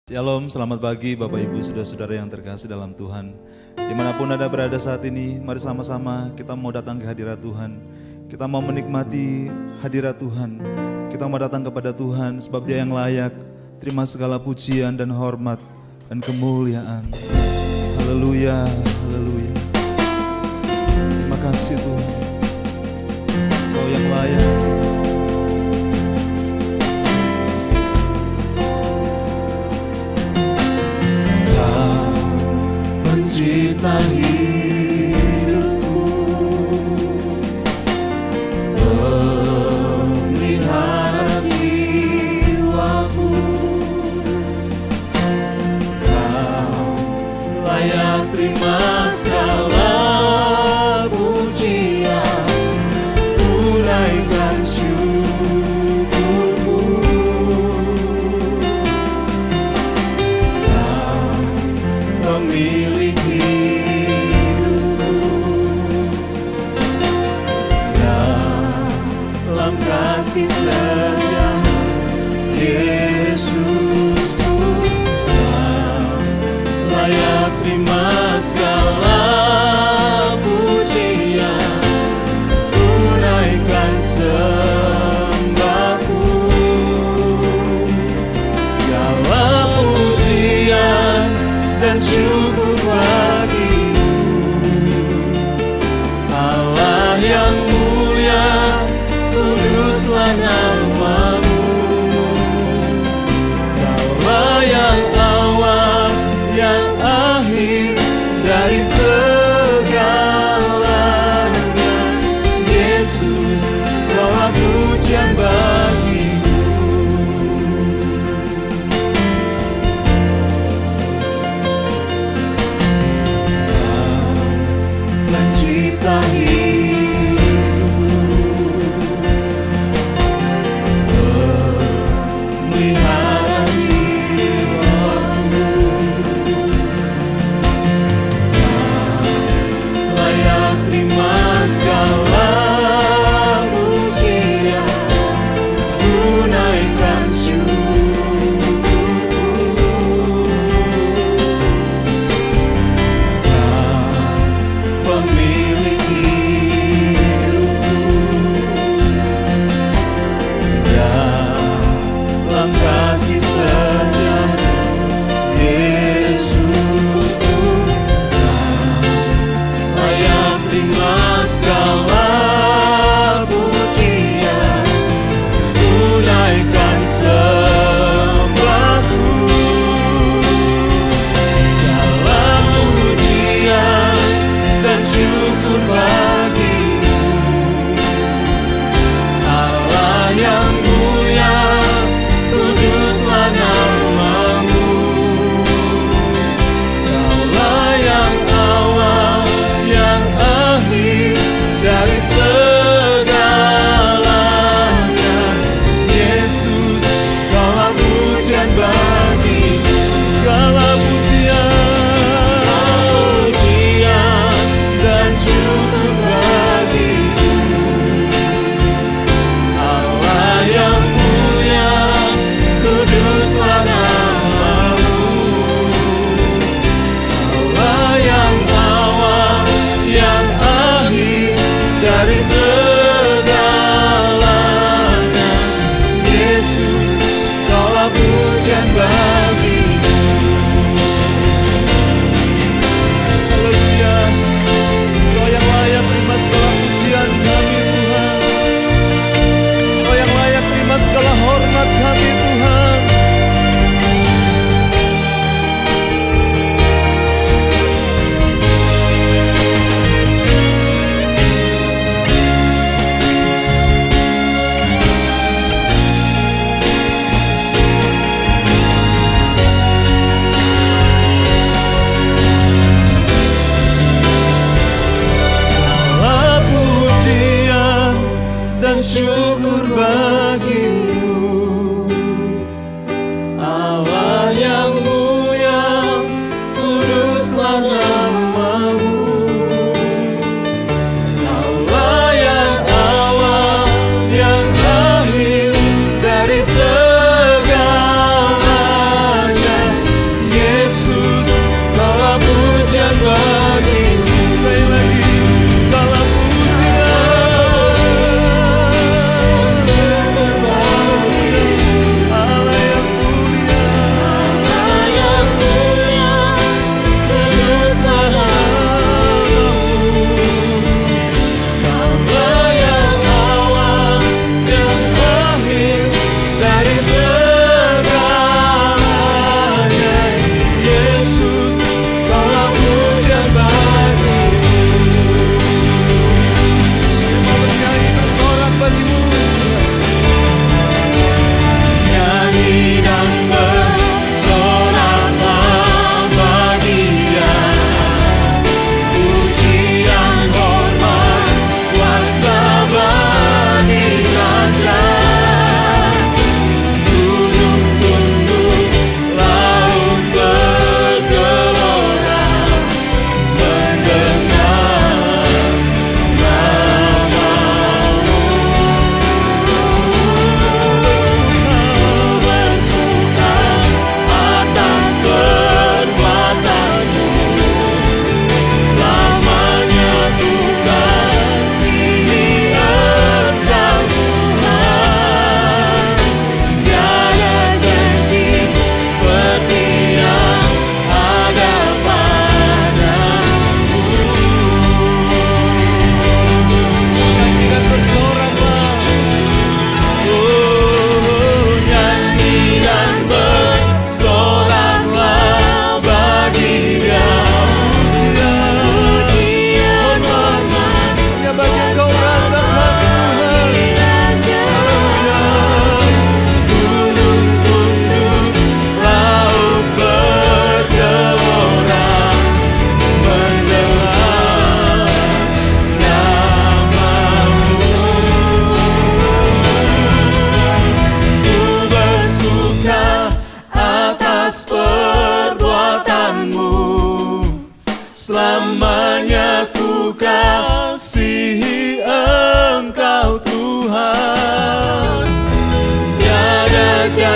Shalom, selamat pagi Bapak Ibu Saudara-saudara yang terkasih dalam Tuhan. Dimanapun Anda berada saat ini, mari sama-sama kita mau datang ke hadirat Tuhan. Kita mau menikmati hadirat Tuhan. Kita mau datang kepada Tuhan sebab Dia yang layak. Terima segala pujian dan hormat dan kemuliaan. Haleluya, haleluya. Terima kasih Tuhan, Kau yang layak. Cinta hidupku, pemelihara jiwaku, Kau layak terima segala pujian, tunaikan syukurku. Kau pemilik kasih setia Yesusku, Kau layak terima segala pujian, tunaikan sembahku. Segala pujian dan syukur bagimu, Allah yang mulia, kuduslah namamu. Kaulah yang awal, yang akhir dari segalanya. Yesus, Kaulah pujian bagimu.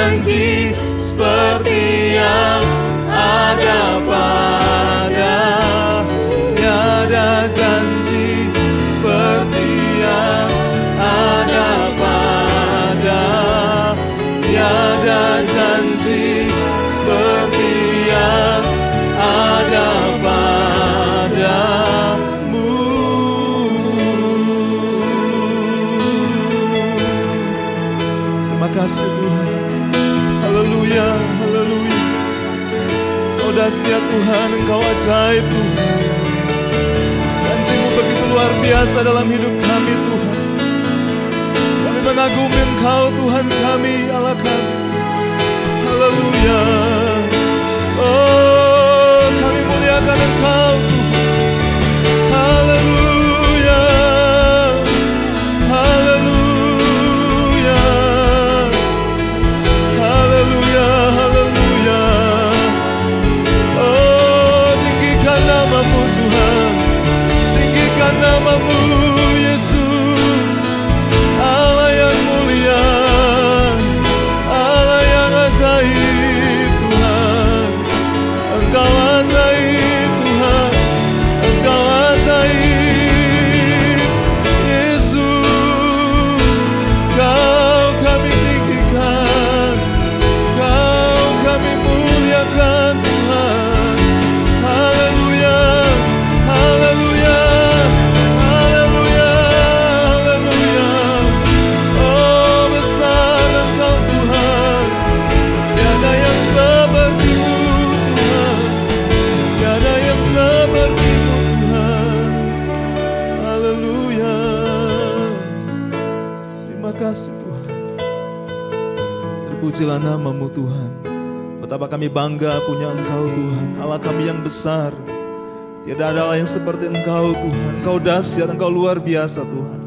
janji seperti yang ada pada, tiada janji seperti yang ada pada, tiada janji seperti yang ada padamu. Terima kasih Tuhan. Haleluya, haleluya. Engkau dahsyat Tuhan, Engkau ajaib Tuhan. Janji-Mu begitu luar biasa dalam hidup kami Tuhan. Kami mengagumi Engkau Tuhan kami, Allah kami. Haleluya. Oh, kami muliakan Engkau Tuhan. Haleluya. Haleluya. Haleluya, haleluya. Oh, tinggikan nama-Mu Tuhan. Tinggikan nama-Mu Yesus. Allah yang mulia, Allah yang ajaib Tuhan. Engkau ajaib Tuhan, Engkau ajaib Yesus. Kau kami tinggikan, Kau kami muliakan Tuhan. Haleluya, haleluya, haleluya, haleluya. Oh, besar Engkau Tuhan, tiada yang seperti-Mu Tuhan, tiada yang seperti-Mu Tuhan. Haleluya. Terima kasih Tuhan. Terpujilah nama-Mu Tuhan. Betapa kami bangga punya Engkau Tuhan, Allah kami yang besar. Tiada ada Allah yang seperti Engkau Tuhan. Engkau dahsyat, Engkau luar biasa Tuhan.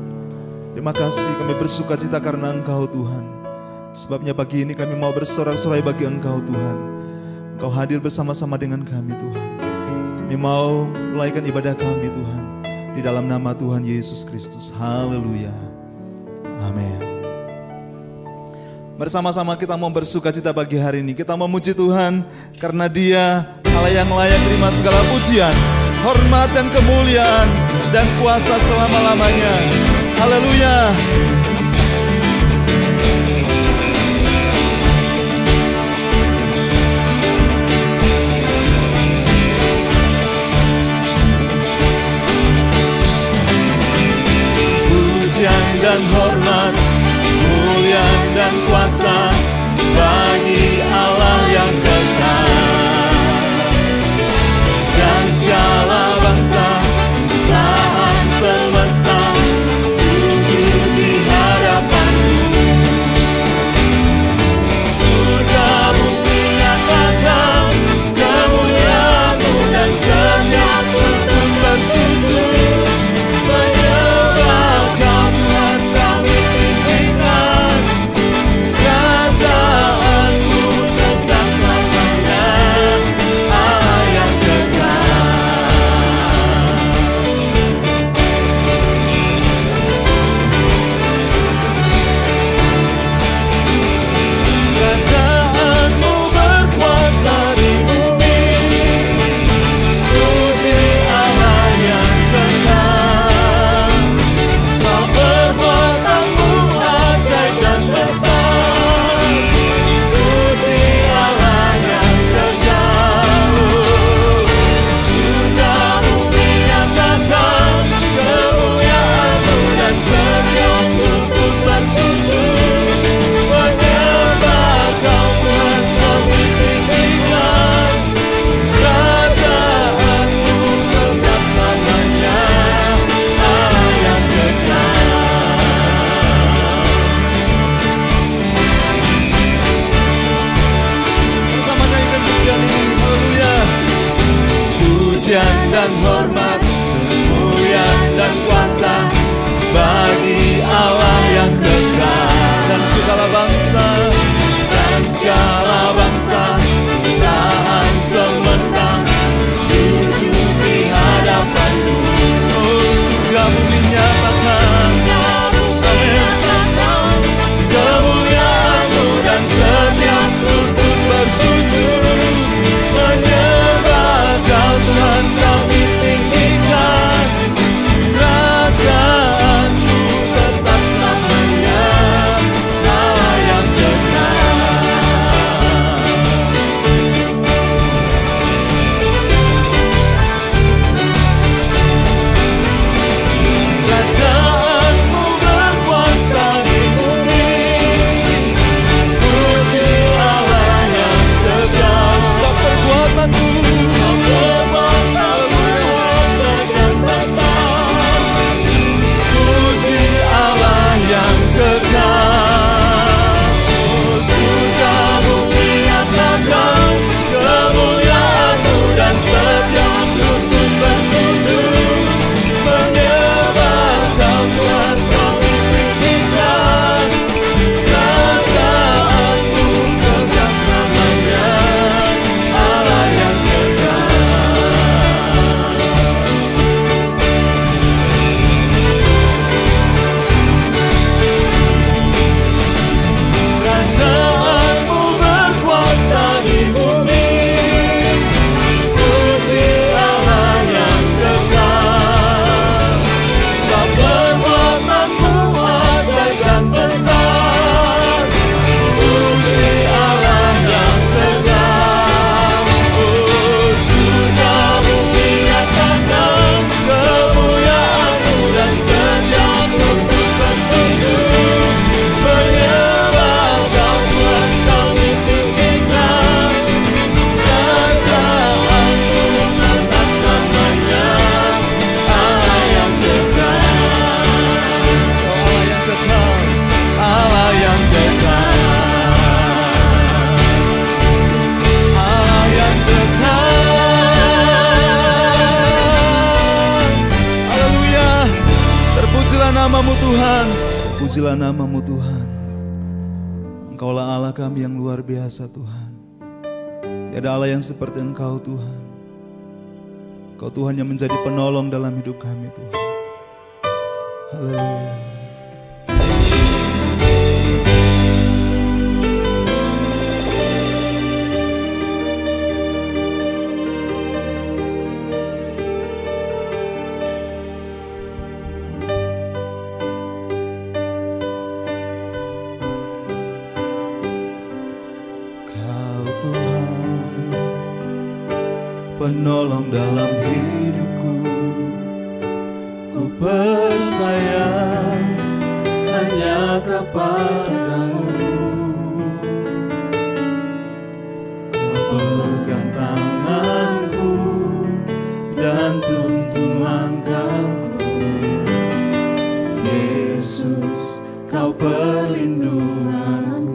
Terima kasih, kami bersuka cita karena Engkau Tuhan. Sebabnya pagi ini kami mau bersorak-sorai bagi Engkau Tuhan. Engkau hadir bersama-sama dengan kami Tuhan. Kami mau melayani ibadah kami Tuhan, di dalam nama Tuhan Yesus Kristus. Haleluya. Amin. Bersama-sama kita mau bersuka cita pagi hari ini. Kita memuji Tuhan karena Dia Allah yang layak terima segala pujian, hormat dan kemuliaan dan kuasa selama-lamanya. Haleluya. Pujian dan hormat, kemuliaan dan kuasa bagi Allah yang kekal. Dan segala bangsa, belahan semesta sujud di Terpujilah nama-Mu Tuhan. Engkaulah Allah kami yang luar biasa Tuhan. Tiada Allah yang seperti Engkau Tuhan. Engkau Tuhan yang menjadi penolong dalam hidup kami Tuhan. Haleluya. Penolong dalam hidupku, ku percaya hanya kepada-Mu. Kau pegang tanganku dan tuntun langkahku. Yesus, Kau perlindunganku.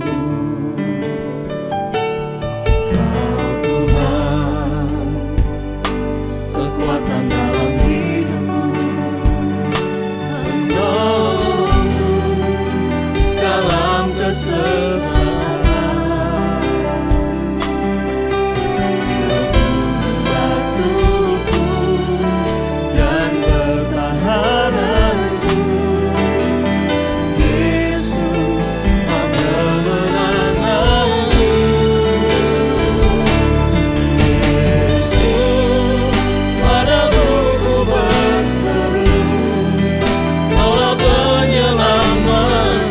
Penyelaman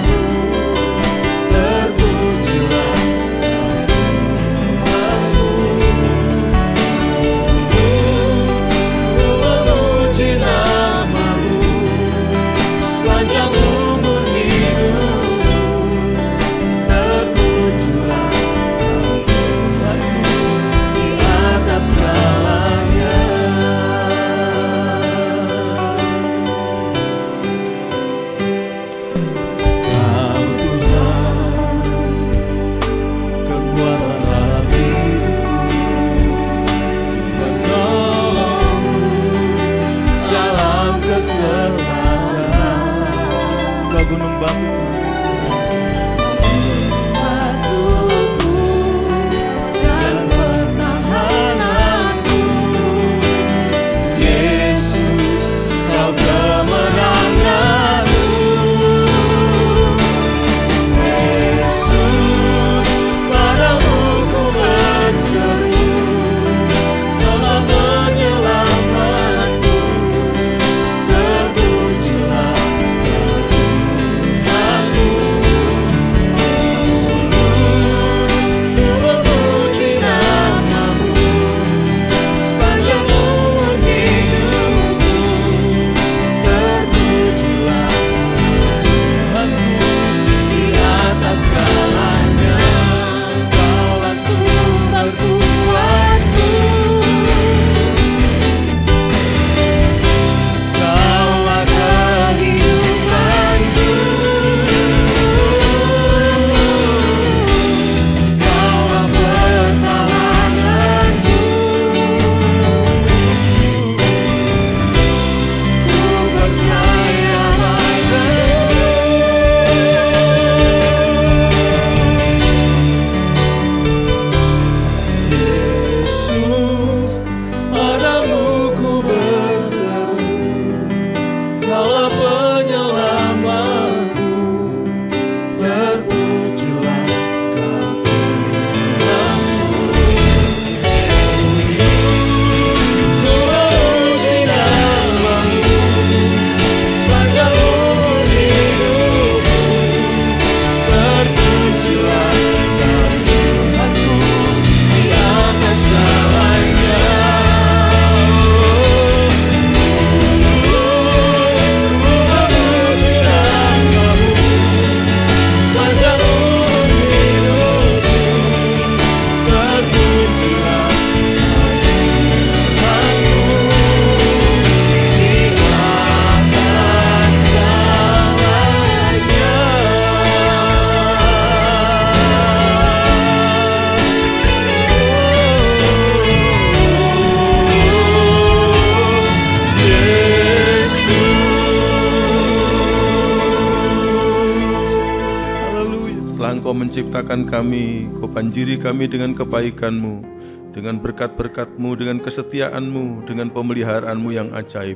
menciptakan kami, Kau banjiri kami dengan kebaikan-Mu, dengan berkat-berkat-Mu, dengan kesetiaan-Mu, dengan pemeliharaanmu yang ajaib.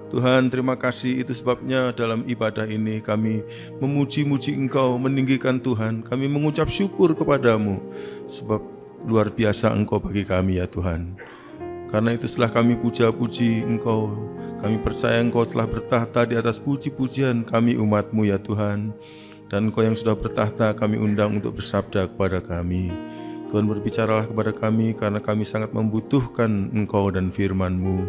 Tuhan, terima kasih, itu sebabnya dalam ibadah ini kami memuji-muji Engkau, meninggikan Tuhan. Kami mengucap syukur kepadamu, sebab luar biasa Engkau bagi kami ya Tuhan. Karena itu setelah kami puja-puji Engkau, kami percaya Engkau telah bertahta di atas puji-pujian kami umat-Mu ya Tuhan. Dan Engkau yang sudah bertahta kami undang untuk bersabda kepada kami. Tuhan, berbicaralah kepada kami karena kami sangat membutuhkan Engkau dan firman-Mu.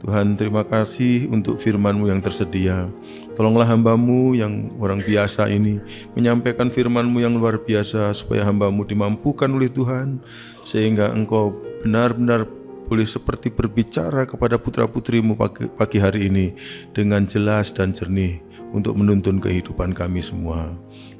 Tuhan, terima kasih untuk firman-Mu yang tersedia. Tolonglah hamba-Mu yang orang biasa ini menyampaikan firman-Mu yang luar biasa, supaya hamba-Mu dimampukan oleh Tuhan, sehingga Engkau benar-benar boleh seperti berbicara kepada putra-putrimu pagi hari ini dengan jelas dan jernih untuk menuntun kehidupan kami semua.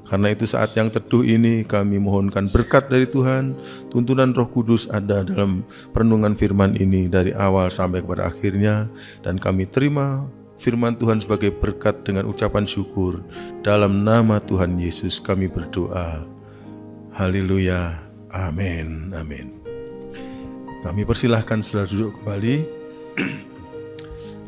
Karena itu saat yang teduh ini kami mohonkan berkat dari Tuhan, tuntunan Roh Kudus ada dalam perenungan firman ini dari awal sampai kepada akhirnya, dan kami terima firman Tuhan sebagai berkat dengan ucapan syukur. Dalam nama Tuhan Yesus kami berdoa. Haleluya. Amin. Amin. Kami persilahkan saudara duduk kembali.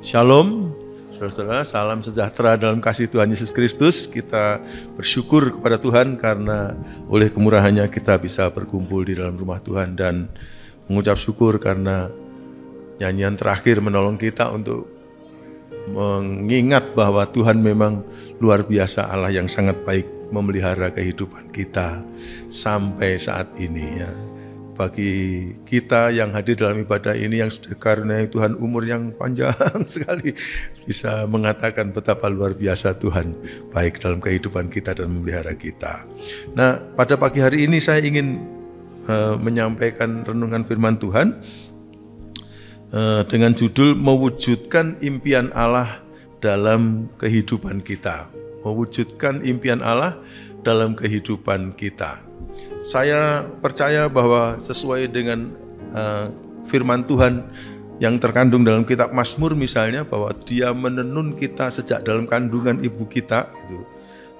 Shalom. Saudara-saudara, salam sejahtera dalam kasih Tuhan Yesus Kristus. Kita bersyukur kepada Tuhan karena oleh kemurahannya kita bisa berkumpul di dalam rumah Tuhan, dan mengucap syukur karena nyanyian terakhir menolong kita untuk mengingat bahwa Tuhan memang luar biasa, Allah yang sangat baik memelihara kehidupan kita sampai saat ini ya. Bagi kita yang hadir dalam ibadah ini yang sudah karunia Tuhan umur yang panjang sekali, bisa mengatakan betapa luar biasa Tuhan baik dalam kehidupan kita dan memelihara kita. Nah, pada pagi hari ini saya ingin menyampaikan renungan firman Tuhan dengan judul mewujudkan impian Allah dalam kehidupan kita. Mewujudkan impian Allah dalam kehidupan kita. Saya percaya bahwa sesuai dengan firman Tuhan yang terkandung dalam kitab Mazmur misalnya, bahwa Dia menenun kita sejak dalam kandungan ibu kita gitu.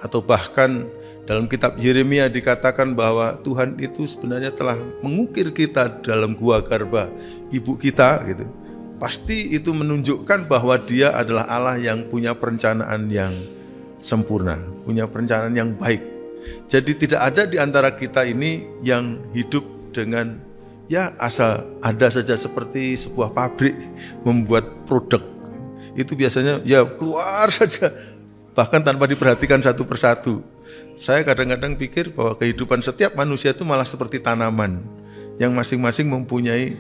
Atau bahkan dalam kitab Yeremia dikatakan bahwa Tuhan itu sebenarnya telah mengukir kita dalam gua garba ibu kita gitu. Pasti itu menunjukkan bahwa Dia adalah Allah yang punya perencanaan yang sempurna, punya perencanaan yang baik. Jadi tidak ada di antara kita ini yang hidup dengan ya asal ada saja, seperti sebuah pabrik membuat produk. Itu biasanya ya keluar saja, bahkan tanpa diperhatikan satu persatu. Saya kadang-kadang pikir bahwa kehidupan setiap manusia itu malah seperti tanaman yang masing-masing mempunyai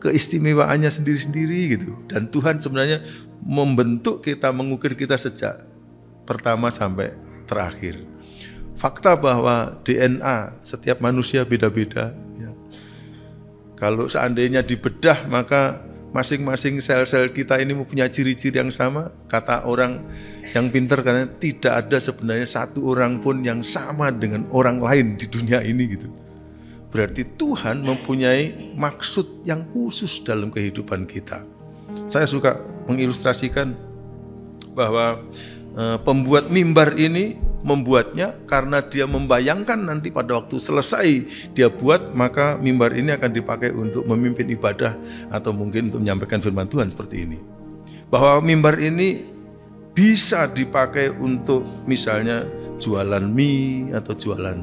keistimewaannya sendiri-sendiri gitu. Dan Tuhan sebenarnya membentuk kita, mengukir kita sejak pertama sampai terakhir. Fakta bahwa DNA setiap manusia beda-beda. Ya. Kalau seandainya dibedah, maka masing-masing sel-sel kita ini mempunyai ciri-ciri yang sama. Kata orang yang pintar, karena tidak ada sebenarnya satu orang pun yang sama dengan orang lain di dunia ini gitu. Berarti Tuhan mempunyai maksud yang khusus dalam kehidupan kita. Saya suka mengilustrasikan bahwa pembuat mimbar ini membuatnya karena dia membayangkan nanti pada waktu selesai dia buat, maka mimbar ini akan dipakai untuk memimpin ibadah atau mungkin untuk menyampaikan firman Tuhan seperti ini. Bahwa mimbar ini bisa dipakai untuk misalnya jualan mie atau jualan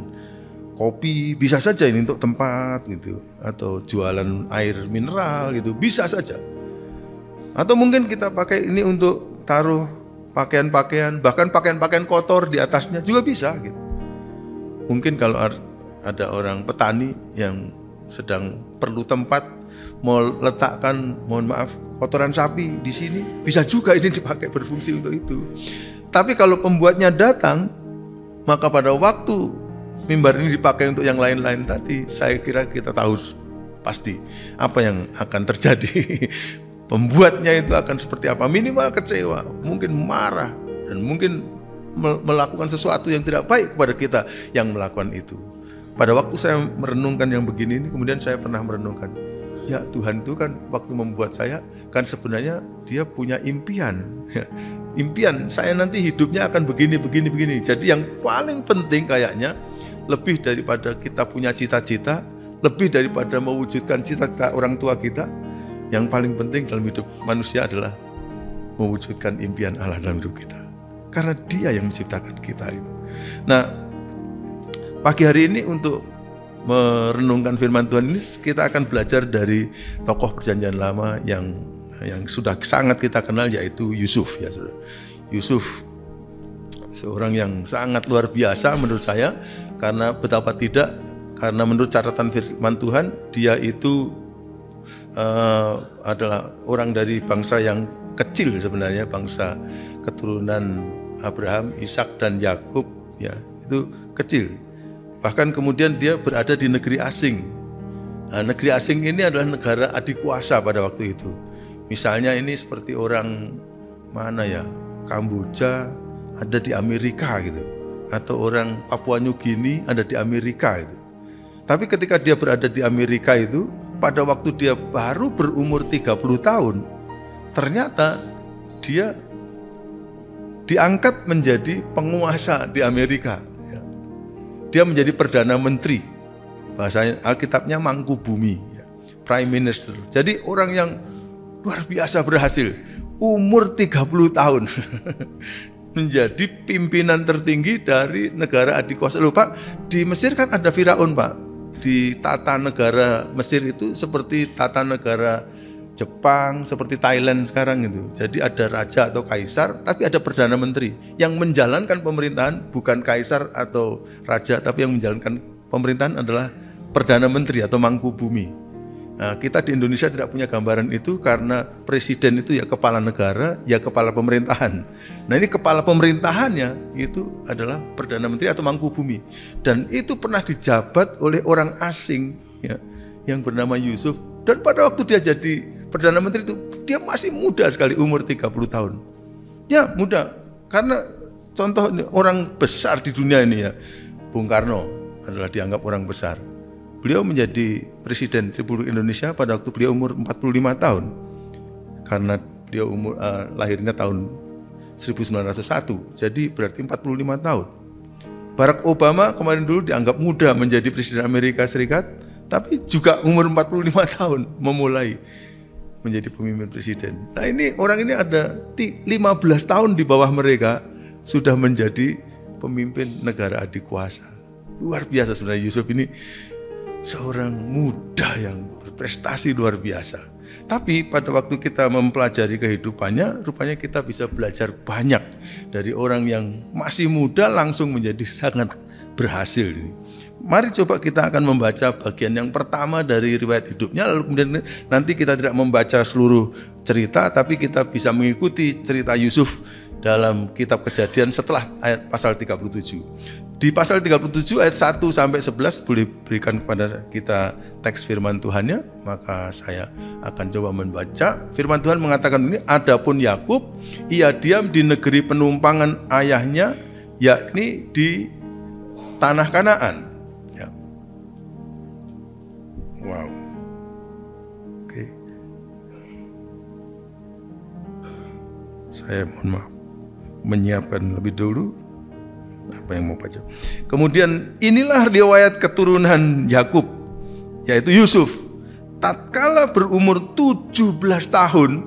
kopi, bisa saja ini untuk tempat gitu, atau jualan air mineral gitu, bisa saja. Atau mungkin kita pakai ini untuk taruh pakaian-pakaian, bahkan pakaian-pakaian kotor di atasnya juga bisa gitu. Mungkin kalau ada orang petani yang sedang perlu tempat mau letakkan, mohon maaf, kotoran sapi di sini, bisa juga ini dipakai berfungsi untuk itu. Tapi kalau pembuatnya datang, maka pada waktu mimbar ini dipakai untuk yang lain-lain tadi, saya kira kita tahu pasti apa yang akan terjadi. Pembuatnya itu akan seperti apa? Minimal kecewa, mungkin marah, dan mungkin melakukan sesuatu yang tidak baik kepada kita yang melakukan itu. Pada waktu saya merenungkan yang begini ini, kemudian saya pernah merenungkan, ya Tuhan itu kan waktu membuat saya, kan sebenarnya Dia punya impian. Impian saya nanti hidupnya akan begini. Jadi yang paling penting kayaknya lebih daripada kita punya cita-cita, lebih daripada mewujudkan cita-cita orang tua kita, yang paling penting dalam hidup manusia adalah mewujudkan impian Allah dalam hidup kita. Karena Dia yang menciptakan kita itu. Nah, pagi hari ini untuk merenungkan firman Tuhan ini, kita akan belajar dari tokoh Perjanjian Lama yang sudah sangat kita kenal, yaitu Yusuf, ya saudara. Yusuf, seorang yang sangat luar biasa menurut saya, karena betapa tidak, karena menurut catatan firman Tuhan, dia itu adalah orang dari bangsa yang kecil sebenarnya, bangsa keturunan Abraham, Ishak dan Yakub, ya, itu kecil. Bahkan kemudian dia berada di negeri asing. Nah, negeri asing ini adalah negara adikuasa pada waktu itu. Misalnya ini seperti orang mana ya, Kamboja ada di Amerika gitu, atau orang Papua New Guinea ada di Amerika itu. Tapi ketika dia berada di Amerika itu, pada waktu dia baru berumur 30 tahun, ternyata dia diangkat menjadi penguasa di Amerika. Dia menjadi Perdana Menteri, bahasanya Alkitabnya Mangku Bumi, Prime Minister. Jadi orang yang luar biasa berhasil, umur 30 tahun, menjadi pimpinan tertinggi dari negara adikuasa. Loh Pak, di Mesir kan ada Firaun Pak. Di tata negara Mesir itu seperti tata negara Jepang, seperti Thailand sekarang itu. Jadi ada raja atau kaisar, tapi ada perdana menteri yang menjalankan pemerintahan, bukan kaisar atau raja, tapi yang menjalankan pemerintahan adalah perdana menteri atau mangku bumi. Nah, kita di Indonesia tidak punya gambaran itu karena presiden itu ya kepala negara, ya kepala pemerintahan. Nah, ini kepala pemerintahannya itu adalah perdana menteri atau mangku bumi, dan itu pernah dijabat oleh orang asing, ya, yang bernama Yusuf. Dan pada waktu dia jadi Perdana Menteri itu, dia masih muda sekali, umur 30 tahun. Ya muda, karena contoh orang besar di dunia ini ya, Bung Karno adalah dianggap orang besar. Beliau menjadi Presiden Republik Indonesia pada waktu beliau umur 45 tahun. Karena beliau lahirnya tahun 1901, jadi berarti 45 tahun. Barack Obama kemarin dulu dianggap muda menjadi Presiden Amerika Serikat, tapi juga umur 45 tahun memulai menjadi pemimpin presiden. Nah ini orang ini ada 15 tahun di bawah mereka sudah menjadi pemimpin negara adikuasa. Luar biasa sebenarnya Yusuf ini seorang muda yang berprestasi luar biasa. Tapi pada waktu kita mempelajari kehidupannya, rupanya kita bisa belajar banyak dari orang yang masih muda langsung menjadi sangat berhasil. Mari coba kita akan membaca bagian yang pertama dari riwayat hidupnya, lalu kemudian nanti kita tidak membaca seluruh cerita, tapi kita bisa mengikuti cerita Yusuf dalam kitab Kejadian setelah ayat pasal 37. Di pasal 37 ayat 1 sampai 11 boleh berikan kepada kita teks firman Tuhannya, maka saya akan coba membaca. Firman Tuhan mengatakan ini, adapun Yakub, ia diam di negeri penumpangan ayahnya, yakni di tanah Kanaan. Wow. Oke. Saya mohon maaf menyiapkan lebih dulu apa yang mau baca. Kemudian inilah riwayat keturunan Yakub, yaitu Yusuf. Tatkala berumur 17 tahun,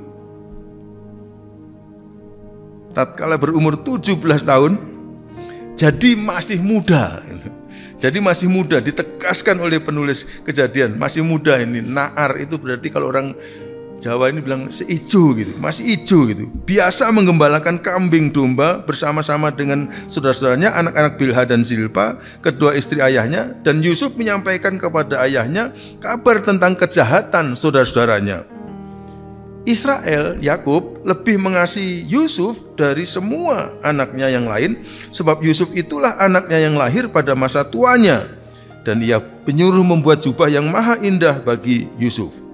jadi masih muda. Jadi masih muda, ditegaskan oleh penulis Kejadian, masih muda ini. Naar itu berarti kalau orang Jawa ini bilang seijo gitu, masih ijo gitu. Biasa menggembalakan kambing domba bersama-sama dengan saudara-saudaranya, anak-anak Bilha dan Zilpa, kedua istri ayahnya. Dan Yusuf menyampaikan kepada ayahnya kabar tentang kejahatan saudara-saudaranya. Israel, Yakub, lebih mengasihi Yusuf dari semua anaknya yang lain, sebab Yusuf itulah anaknya yang lahir pada masa tuanya, dan ia menyuruh membuat jubah yang maha indah bagi Yusuf.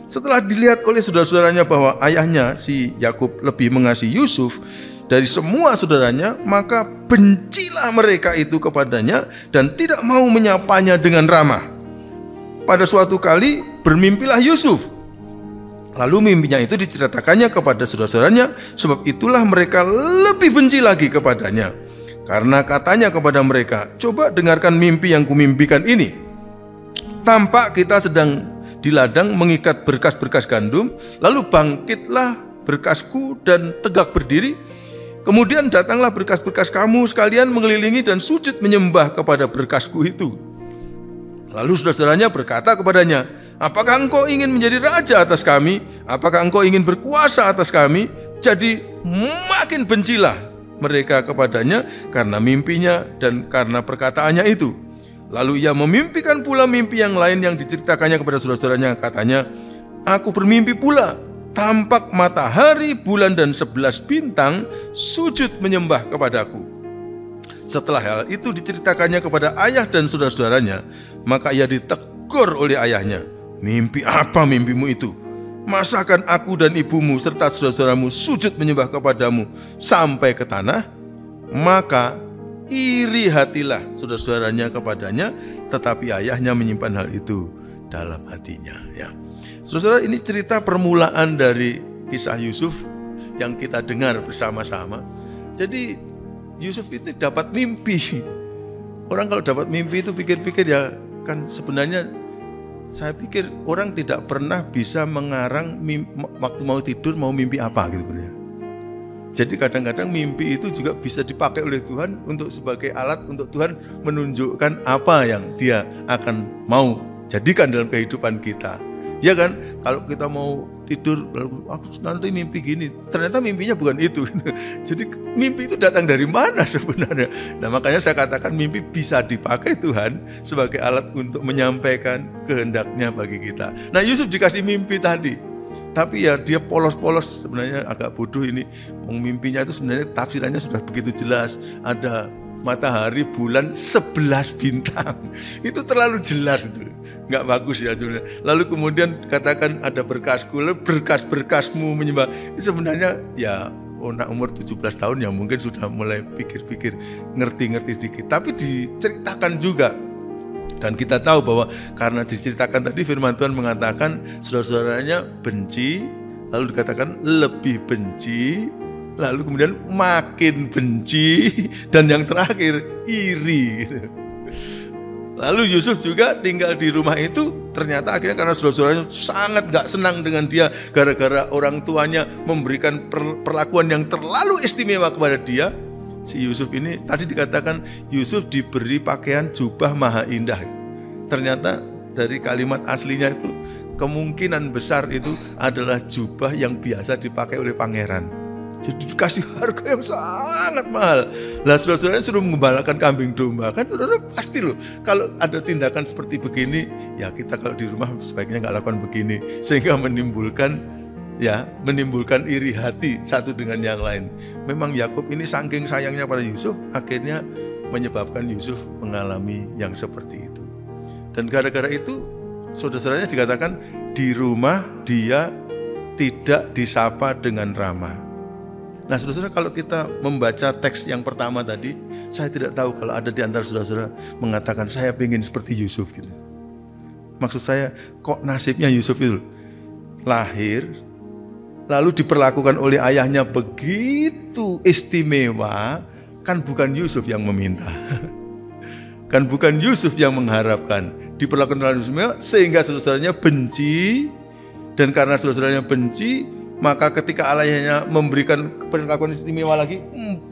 Setelah dilihat oleh saudara-saudaranya bahwa ayahnya si Yakub lebih mengasihi Yusuf dari semua saudaranya, maka bencilah mereka itu kepadanya dan tidak mau menyapanya dengan ramah. Pada suatu kali bermimpilah Yusuf. Lalu mimpinya itu diceritakannya kepada saudara-saudaranya, sebab itulah mereka lebih benci lagi kepadanya. Karena katanya kepada mereka, coba dengarkan mimpi yang kumimpikan ini. Tampak kita sedang di ladang mengikat berkas-berkas gandum, lalu bangkitlah berkasku dan tegak berdiri. Kemudian datanglah berkas-berkas kamu sekalian mengelilingi dan sujud menyembah kepada berkasku itu. Lalu saudara-saudaranya berkata kepadanya, apakah engkau ingin menjadi raja atas kami? Apakah engkau ingin berkuasa atas kami? Jadi makin bencilah mereka kepadanya karena mimpinya dan karena perkataannya itu. Lalu ia memimpikan pula mimpi yang lain yang diceritakannya kepada saudara-saudaranya. Katanya, aku bermimpi pula, tampak matahari, bulan dan 11 bintang sujud menyembah kepadaku. Setelah hal itu diceritakannya kepada ayah dan saudara-saudaranya, maka ia ditegur oleh ayahnya. Mimpi apa mimpimu itu? Masakan aku dan ibumu serta saudara-saudaramu sujud menyembah kepadamu sampai ke tanah? Maka iri hatilah saudara-saudaranya kepadanya, tetapi ayahnya menyimpan hal itu dalam hatinya. Ya, saudara-saudara, ini cerita permulaan dari kisah Yusuf yang kita dengar bersama-sama. Jadi Yusuf itu dapat mimpi. Orang kalau dapat mimpi itu pikir-pikir ya kan, sebenarnya saya pikir orang tidak pernah bisa mengarang waktu mau tidur mau mimpi apa gitu ya. Jadi kadang-kadang mimpi itu juga bisa dipakai oleh Tuhan untuk sebagai alat untuk Tuhan menunjukkan apa yang Dia akan mau jadikan dalam kehidupan kita. Ya kan, kalau kita mau tidur lalu aku nanti mimpi gini, ternyata mimpinya bukan itu. Jadi mimpi itu datang dari mana sebenarnya? Nah, makanya saya katakan mimpi bisa dipakai Tuhan sebagai alat untuk menyampaikan kehendaknya bagi kita. Nah, Yusuf dikasih mimpi tadi, tapi ya dia polos-polos, sebenarnya agak bodoh ini. Mimpinya itu sebenarnya tafsirannya sudah begitu jelas. Ada matahari, bulan, 11 bintang. Itu terlalu jelas itu. Nggak bagus ya. Lalu kemudian katakan ada berkasku, berkas-berkasmu menyembah. Itu sebenarnya ya anak umur 17 tahun yang mungkin sudah mulai pikir-pikir, ngerti-ngerti sedikit. Tapi diceritakan juga. Dan kita tahu bahwa karena diceritakan tadi firman Tuhan mengatakan saudara-saudaranya benci, lalu dikatakan lebih benci, lalu kemudian makin benci, dan yang terakhir iri. Lalu Yusuf juga tinggal di rumah itu, ternyata akhirnya karena saudara-saudaranya sangat gak senang dengan dia, gara-gara orang tuanya memberikan perlakuan yang terlalu istimewa kepada dia. Si Yusuf ini, tadi dikatakan Yusuf diberi pakaian jubah maha indah. Ternyata dari kalimat aslinya itu, kemungkinan besar itu adalah jubah yang biasa dipakai oleh pangeran. Jadi dikasih harga yang sangat mahal. Nah, saudara-saudaranya suruh mengembalakan kambing domba. Kan saudara pasti loh, kalau ada tindakan seperti begini, ya kita kalau di rumah sebaiknya nggak lakukan begini. Sehingga menimbulkan iri hati satu dengan yang lain. Memang Yakub ini saking sayangnya pada Yusuf, akhirnya menyebabkan Yusuf mengalami yang seperti itu. Dan gara-gara itu, saudara-saudaranya dikatakan di rumah dia tidak disapa dengan ramah. Nah, saudara-saudara, kalau kita membaca teks yang pertama tadi, saya tidak tahu kalau ada di antara saudara-saudara mengatakan saya ingin seperti Yusuf gitu. Maksud saya, kok nasibnya Yusuf itu lahir, lalu diperlakukan oleh ayahnya begitu istimewa, kan bukan Yusuf yang meminta. Kan bukan Yusuf yang mengharapkan, diperlakukan oleh istimewa sehingga saudara-saudaranya benci, dan karena saudara-saudaranya benci, maka ketika ayahnya memberikan perlakuan istimewa lagi,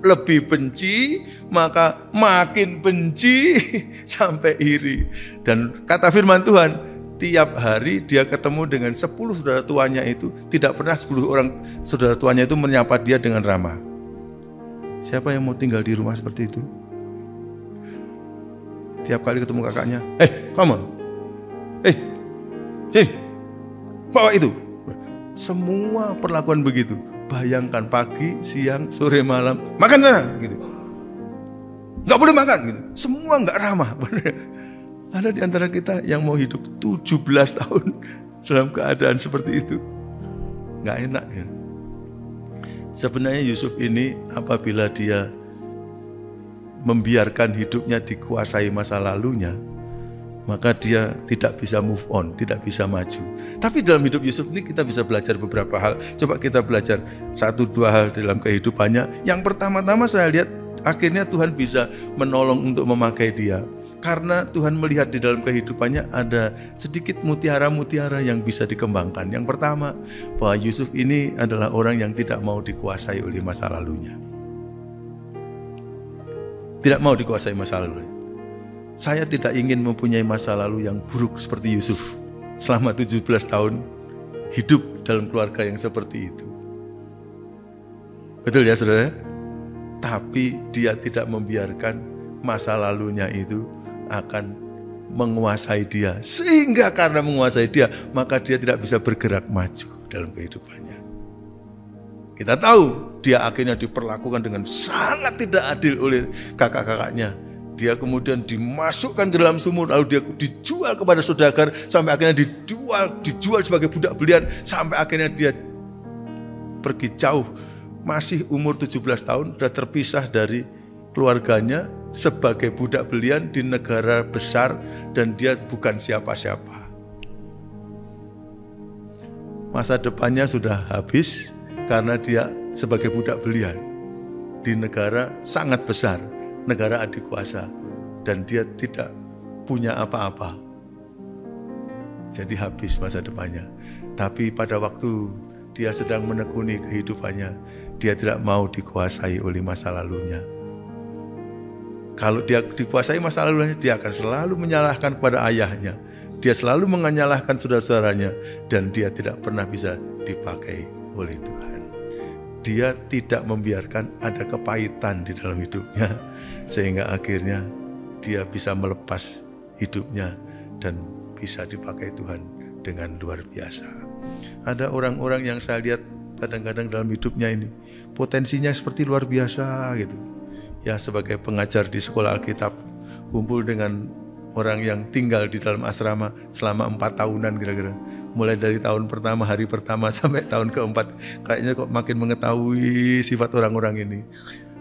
lebih benci, maka makin benci sampai iri. Dan kata firman Tuhan, tiap hari dia ketemu dengan 10 saudara tuanya itu, tidak pernah 10 orang saudara tuanya itu menyapa dia dengan ramah. Siapa yang mau tinggal di rumah seperti itu? Tiap kali ketemu kakaknya, come on, sini, bawa itu. Semua perlakuan begitu. Bayangkan pagi, siang, sore, malam, makan sana gitu. Nggak boleh makan gitu. Semua nggak ramah. Ada di antara kita yang mau hidup 17 tahun dalam keadaan seperti itu. Nggak enak ya. Sebenarnya Yusuf ini apabila dia membiarkan hidupnya dikuasai masa lalunya, maka dia tidak bisa move on, tidak bisa maju. Tapi dalam hidup Yusuf ini kita bisa belajar beberapa hal. Coba kita belajar 1-2 hal dalam kehidupannya. Yang pertama-tama saya lihat akhirnya Tuhan bisa menolong untuk memakai dia. Karena Tuhan melihat di dalam kehidupannya ada sedikit mutiara-mutiara yang bisa dikembangkan. Yang pertama, bahwa Yusuf ini adalah orang yang tidak mau dikuasai oleh masa lalunya. Tidak mau dikuasai masa lalunya. Saya tidak ingin mempunyai masa lalu yang buruk seperti Yusuf. Selama 17 tahun hidup dalam keluarga yang seperti itu. Betul ya saudara? Tapi dia tidak membiarkan masa lalunya itu akan menguasai dia. Sehingga karena menguasai dia, maka dia tidak bisa bergerak maju dalam kehidupannya. Kita tahu dia akhirnya diperlakukan dengan sangat tidak adil oleh kakak-kakaknya. Dia kemudian dimasukkan ke dalam sumur, lalu dia dijual kepada saudagar, sampai akhirnya dijual sebagai budak belian, sampai akhirnya dia pergi jauh. Masih umur 17 tahun, sudah terpisah dari keluarganya sebagai budak belian di negara besar, dan dia bukan siapa-siapa. Masa depannya sudah habis karena dia sebagai budak belian di negara sangat besar, negara adikuasa, dan dia tidak punya apa-apa. Jadi habis masa depannya. Tapi pada waktu dia sedang menekuni kehidupannya, dia tidak mau dikuasai oleh masa lalunya. Kalau dia dikuasai masa lalunya, dia akan selalu menyalahkan kepada ayahnya. Dia selalu menyalahkan saudara-saudaranya, dan dia tidak pernah bisa dipakai oleh Tuhan. Dia tidak membiarkan ada kepahitan di dalam hidupnya, sehingga akhirnya dia bisa melepas hidupnya dan bisa dipakai Tuhan dengan luar biasa. Ada orang-orang yang saya lihat kadang-kadang dalam hidupnya ini, potensinya seperti luar biasa gitu. Ya, sebagai pengajar di sekolah Alkitab, kumpul dengan orang yang tinggal di dalam asrama selama 4 tahunan kira-kira. Mulai dari tahun pertama, hari pertama sampai tahun keempat, kayaknya kok makin mengetahui sifat orang-orang ini.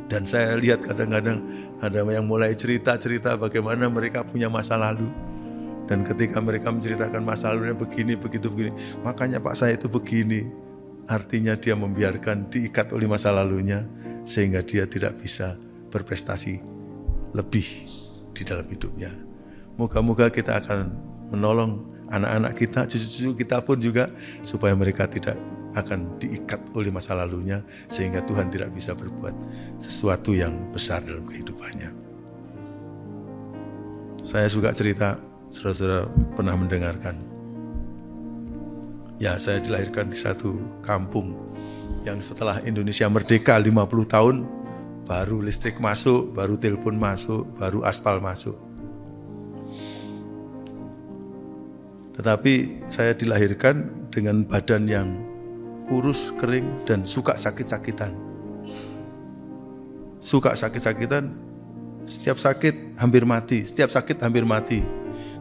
Dan saya lihat kadang-kadang ada yang mulai cerita-cerita bagaimana mereka punya masa lalu. Dan ketika mereka menceritakan masa lalunya begini, begitu, begini, makanya Pak saya itu begini. Artinya dia membiarkan diikat oleh masa lalunya, sehingga dia tidak bisa berprestasi lebih di dalam hidupnya. Moga-moga kita akan menolong anak-anak kita, cucu-cucu kita pun juga, supaya mereka tidak akan diikat oleh masa lalunya, sehingga Tuhan tidak bisa berbuat sesuatu yang besar dalam kehidupannya. Saya suka cerita, saudara-saudara pernah mendengarkan. Ya, saya dilahirkan di satu kampung yang setelah Indonesia merdeka 50 tahun, baru listrik masuk, baru telepon masuk, baru aspal masuk. Tetapi saya dilahirkan dengan badan yang kurus, kering, dan suka sakit-sakitan. Suka sakit-sakitan, setiap sakit hampir mati, setiap sakit hampir mati.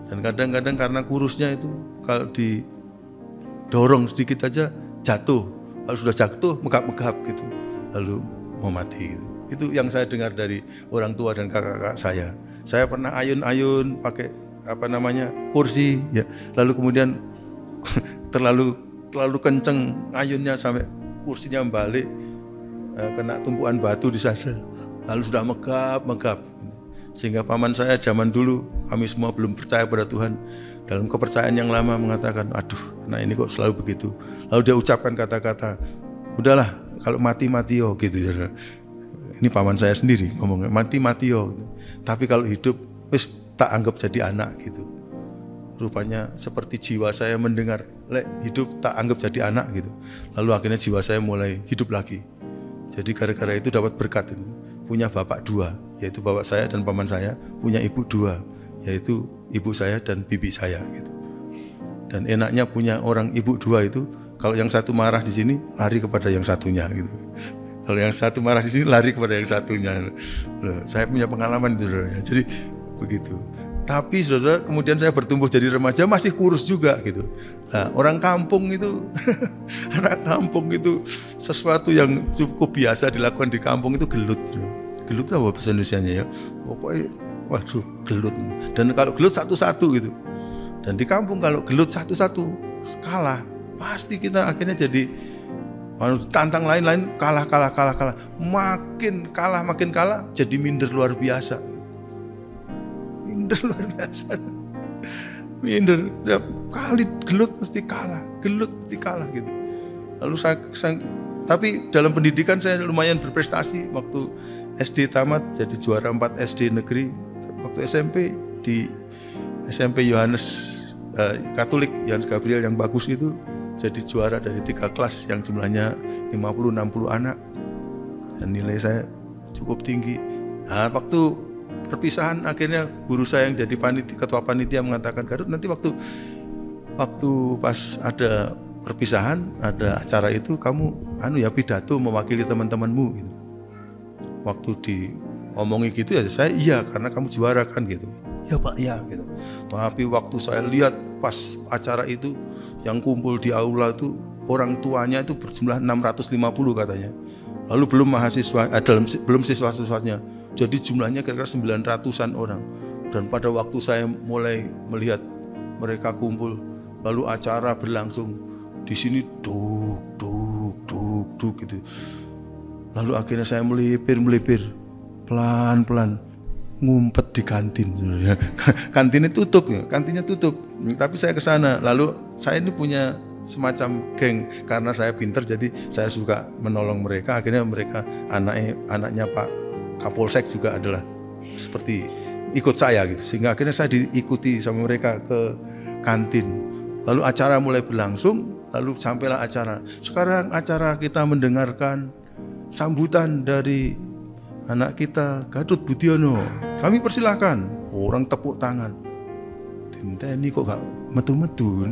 Dan kadang-kadang karena kurusnya itu, kalau didorong sedikit aja jatuh. Kalau sudah jatuh, megap-megap gitu, lalu mau mati gitu. Itu yang saya dengar dari orang tua dan kakak-kakak saya. Saya pernah ayun-ayun pakai kursi, ya. Lalu kemudian terlalu kenceng ayunnya sampai kursinya balik, kena tumpuan batu di sana. Lalu sudah megap. Sehingga paman saya zaman dulu, kami semua belum percaya pada Tuhan, dalam kepercayaan yang lama mengatakan, aduh, nah ini kok selalu begitu. Lalu dia ucapkan kata-kata, udahlah, kalau mati yo gitu ya. Ini paman saya sendiri ngomongnya, mati yo. Tapi kalau hidup, wis tak anggap jadi anak gitu. Rupanya seperti jiwa saya mendengar, hidup tak anggap jadi anak gitu. Lalu akhirnya jiwa saya mulai hidup lagi. Jadi gara-gara itu dapat berkat ini. Punya bapak 2, yaitu bapak saya dan paman saya. Punya ibu 2, yaitu ibu saya dan bibi saya gitu. Dan enaknya punya orang ibu 2 itu, kalau yang satu marah di sini, lari kepada yang satunya gitu. Kalau yang satu marah di sini, lari kepada yang satunya. Loh, saya punya pengalaman itu, saudara. Jadi begitu. Tapi saudara, kemudian saya bertumbuh jadi remaja, masih kurus juga gitu. Nah, orang kampung itu, anak kampung itu sesuatu yang cukup biasa dilakukan di kampung itu gelut. Gelut apa bahasa Indonesianya ya? Pokoknya, waduh, gelut. Dan kalau gelut satu-satu gitu. Dan di kampung kalau gelut satu-satu kalah, pasti kita akhirnya jadi Tantang lain-lain kalah. Makin kalah jadi minder luar biasa. Minder luar biasa. Minder, ya, kali gelut mesti kalah gitu. Lalu saya tapi dalam pendidikan saya lumayan berprestasi. Waktu SD tamat jadi juara 4 SD negeri. Waktu SMP di SMP Yohanes Katolik Yohanes Gabriel yang bagus itu jadi juara dari 3 kelas yang jumlahnya 50-60 anak. Dan nilai saya cukup tinggi. Nah, waktu perpisahan akhirnya guru saya yang jadi ketua panitia mengatakan, Garut nanti waktu pas ada perpisahan, ada acara itu kamu pidato mewakili teman-temanmu gitu. Waktu diomongi gitu ya saya iya karena kamu juara kan gitu. Ya Pak ya gitu. Tapi waktu saya lihat pas acara itu yang kumpul di aula itu orang tuanya itu berjumlah 650 katanya. Lalu belum mahasiswa belum siswa-siswanya. Jadi jumlahnya kira-kira 900-an orang. Dan pada waktu saya mulai melihat mereka kumpul, lalu acara berlangsung di sini duk gitu. Lalu akhirnya saya melipir pelan-pelan ngumpet di kantin sebenarnya. Kantinnya tutup ya, kantinnya tutup. Tapi saya ke sana. Lalu saya ini punya semacam geng karena saya pinter jadi saya suka menolong mereka. Akhirnya mereka anaknya Pak Kapolsek juga adalah seperti ikut saya gitu. Sehingga akhirnya saya diikuti sama mereka ke kantin. Lalu acara mulai berlangsung, lalu sampailah acara. Sekarang acara kita mendengarkan sambutan dari anak kita Gadot Budiono. Kami persilahkan. Orang tepuk tangan. Ini kok gak metu-metu.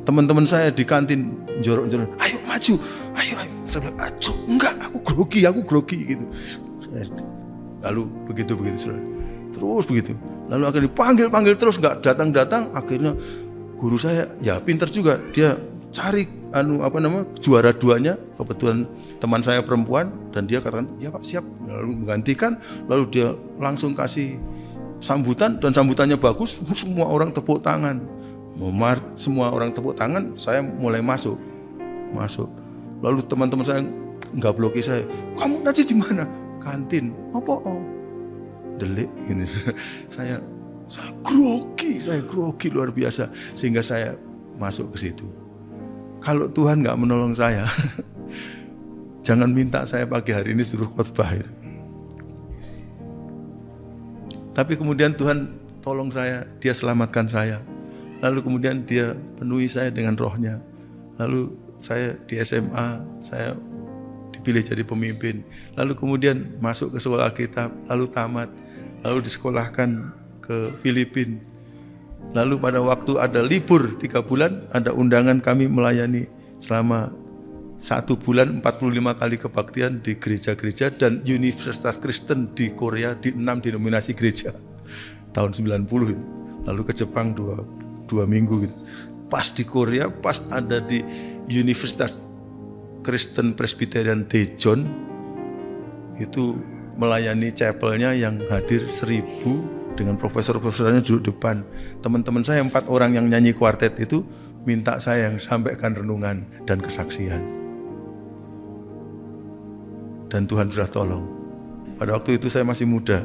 Teman-teman saya di kantin jorok-jorok, ayo maju, ayo. Saya bilang, ayo, enggak, aku grogi gitu. Lalu begitu terus begitu. Lalu akhirnya dipanggil terus nggak datang. Akhirnya guru saya ya pinter juga, dia cari juara 2-nya, kebetulan teman saya perempuan dan dia katakan ya Pak siap. Lalu menggantikan, lalu dia langsung kasih sambutan dan sambutannya bagus. Semua orang tepuk tangan. Semua orang tepuk tangan, saya mulai masuk. Lalu teman-teman saya nggak bloki saya. Kamu tadi di mana? Kantin. Apa? Delik gini. Saya grogi luar biasa sehingga saya masuk ke situ. Kalau Tuhan nggak menolong saya, jangan minta saya pagi hari ini suruh khotbah. Ya. Tapi kemudian Tuhan tolong saya, Dia selamatkan saya. Lalu kemudian Dia penuhi saya dengan rohnya. Lalu saya di SMA, saya dipilih jadi pemimpin, lalu kemudian masuk ke sekolah Alkitab, lalu tamat, lalu disekolahkan ke Filipina. Lalu pada waktu ada libur 3 bulan, ada undangan kami melayani selama 1 bulan 45 kali kebaktian di gereja-gereja dan Universitas Kristen di Korea di 6 denominasi gereja tahun 90. Lalu ke Jepang 2 minggu gitu. Pas di Korea, pas ada di Universitas Kristen Presbyterian Daejeon itu melayani chapelnya yang hadir 1000 dengan profesor-profesornya duduk depan. Teman-teman saya 4 orang yang nyanyi kuartet itu minta saya yang sampaikan renungan dan kesaksian. Dan Tuhan sudah tolong. Pada waktu itu saya masih muda,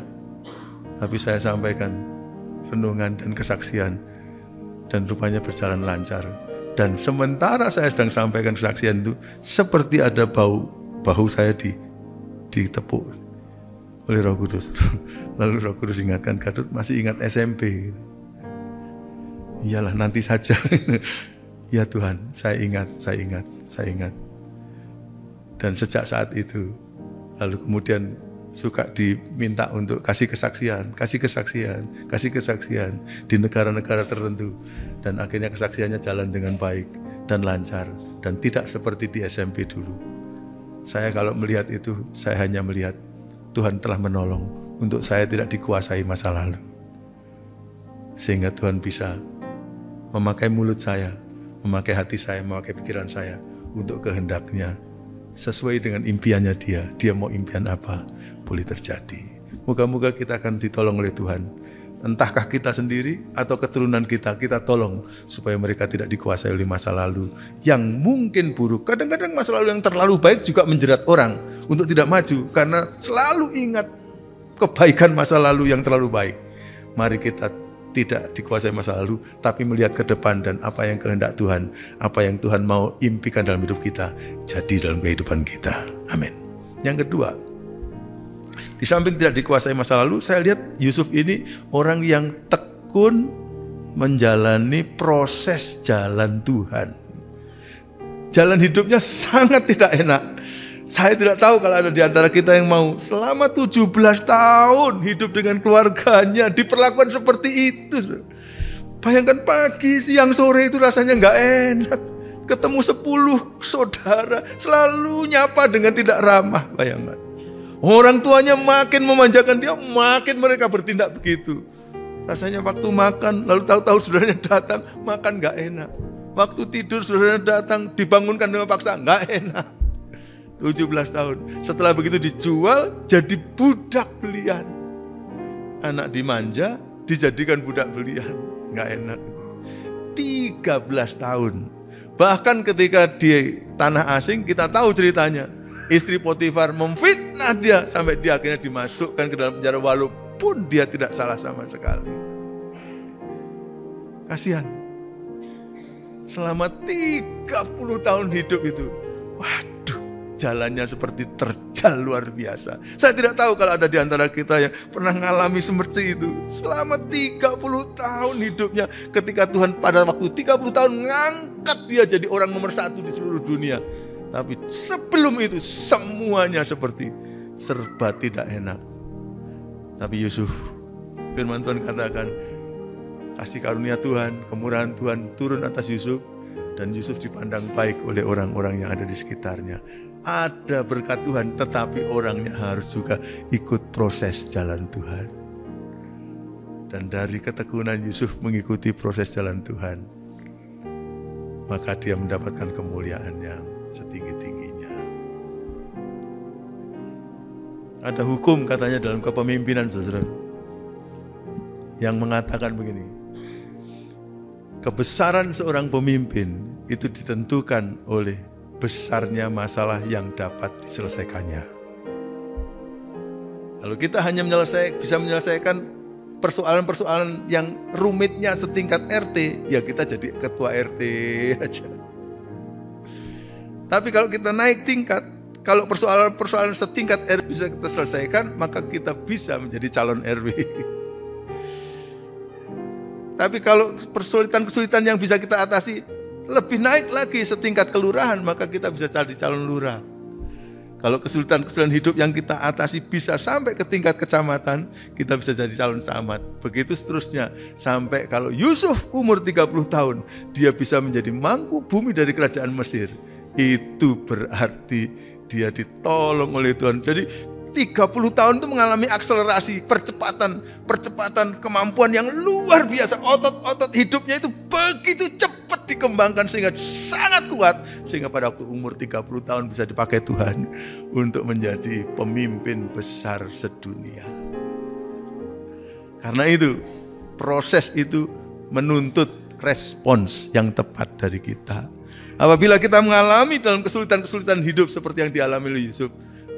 tapi saya sampaikan renungan dan kesaksian dan rupanya berjalan lancar. Dan sementara saya sedang sampaikan kesaksian itu, seperti ada bahu saya ditepuk oleh Roh Kudus. Lalu Roh Kudus ingatkan, Gadot masih ingat SMP. Iyalah nanti saja. Ya Tuhan, saya ingat. Dan sejak saat itu, lalu kemudian suka diminta untuk kasih kesaksian di negara-negara tertentu. Dan akhirnya kesaksiannya jalan dengan baik dan lancar dan tidak seperti di SMP dulu. Saya kalau melihat itu, saya hanya melihat Tuhan telah menolong untuk saya tidak dikuasai masa lalu. Sehingga Tuhan bisa memakai mulut saya, memakai hati saya, memakai pikiran saya untuk kehendaknya sesuai dengan impiannya Dia. Dia mau impian apa, boleh terjadi. Moga-moga kita akan ditolong oleh Tuhan entahkah kita sendiri atau keturunan kita tolong supaya mereka tidak dikuasai oleh masa lalu yang mungkin buruk. Kadang-kadang masa lalu yang terlalu baik juga menjerat orang untuk tidak maju karena selalu ingat kebaikan masa lalu yang terlalu baik. Mari kita tidak dikuasai masa lalu, tapi melihat ke depan dan apa yang kehendak Tuhan, apa yang Tuhan mau impikan dalam hidup kita, jadi dalam kehidupan kita. Amin. Yang kedua, di samping tidak dikuasai masa lalu, saya lihat Yusuf ini orang yang tekun menjalani proses jalan Tuhan. Jalan hidupnya sangat tidak enak. Saya tidak tahu kalau ada di antara kita yang mau selama 17 tahun hidup dengan keluarganya diperlakukan seperti itu. Bayangkan pagi, siang, sore itu rasanya nggak enak. Ketemu 10 saudara selalu nyapa dengan tidak ramah, bayangkan. Orang tuanya makin memanjakan dia, makin mereka bertindak begitu. Rasanya waktu makan, lalu tahu-tahu saudaranya datang, makan gak enak. Waktu tidur saudaranya datang, dibangunkan dengan paksa, gak enak. 17 tahun. Setelah begitu dijual, jadi budak belian. Anak dimanja, dijadikan budak belian. Gak enak. 13 tahun. Bahkan ketika di tanah asing, kita tahu ceritanya. Istri Potifar memfitnah dia sampai dia akhirnya dimasukkan ke dalam penjara walaupun dia tidak salah sama sekali. Kasihan. Selama 30 tahun hidup itu, waduh, jalannya seperti terjal luar biasa. Saya tidak tahu kalau ada di antara kita yang pernah mengalami seperti itu. Selama 30 tahun hidupnya, ketika Tuhan pada waktu 30 tahun mengangkat dia jadi orang nomor 1 di seluruh dunia. Tapi sebelum itu semuanya seperti serba tidak enak. Tapi Yusuf, firman Tuhan katakan, kasih karunia Tuhan, kemurahan Tuhan turun atas Yusuf. Dan Yusuf dipandang baik oleh orang-orang yang ada di sekitarnya. Ada berkat Tuhan, tetapi orangnya harus juga ikut proses jalan Tuhan. Dan dari ketekunan Yusuf mengikuti proses jalan Tuhan, maka dia mendapatkan kemuliaan yang setinggi-tingginya. Ada hukum katanya dalam kepemimpinan, saudara, yang mengatakan begini: kebesaran seorang pemimpin itu ditentukan oleh besarnya masalah yang dapat diselesaikannya. Kalau kita hanya bisa menyelesaikan persoalan-persoalan yang rumitnya setingkat RT, ya kita jadi ketua RT aja. Tapi kalau kita naik tingkat, kalau persoalan-persoalan setingkat RW bisa kita selesaikan, maka kita bisa menjadi calon RW. Tapi kalau kesulitan-kesulitan yang bisa kita atasi lebih naik lagi setingkat kelurahan, maka kita bisa jadi calon lurah. Kalau kesulitan-kesulitan hidup yang kita atasi bisa sampai ke tingkat kecamatan, kita bisa jadi calon camat. Begitu seterusnya, sampai kalau Yusuf umur 30 tahun, dia bisa menjadi mangku bumi dari kerajaan Mesir. Itu berarti dia ditolong oleh Tuhan. Jadi 30 tahun itu mengalami akselerasi, percepatan kemampuan yang luar biasa. Otot-otot hidupnya itu begitu cepat dikembangkan sehingga sangat kuat. Sehingga pada waktu umur 30 tahun bisa dipakai Tuhan untuk menjadi pemimpin besar sedunia. Karena itu, proses itu menuntut respons yang tepat dari kita. Apabila kita mengalami dalam kesulitan-kesulitan hidup seperti yang dialami oleh Yusuf,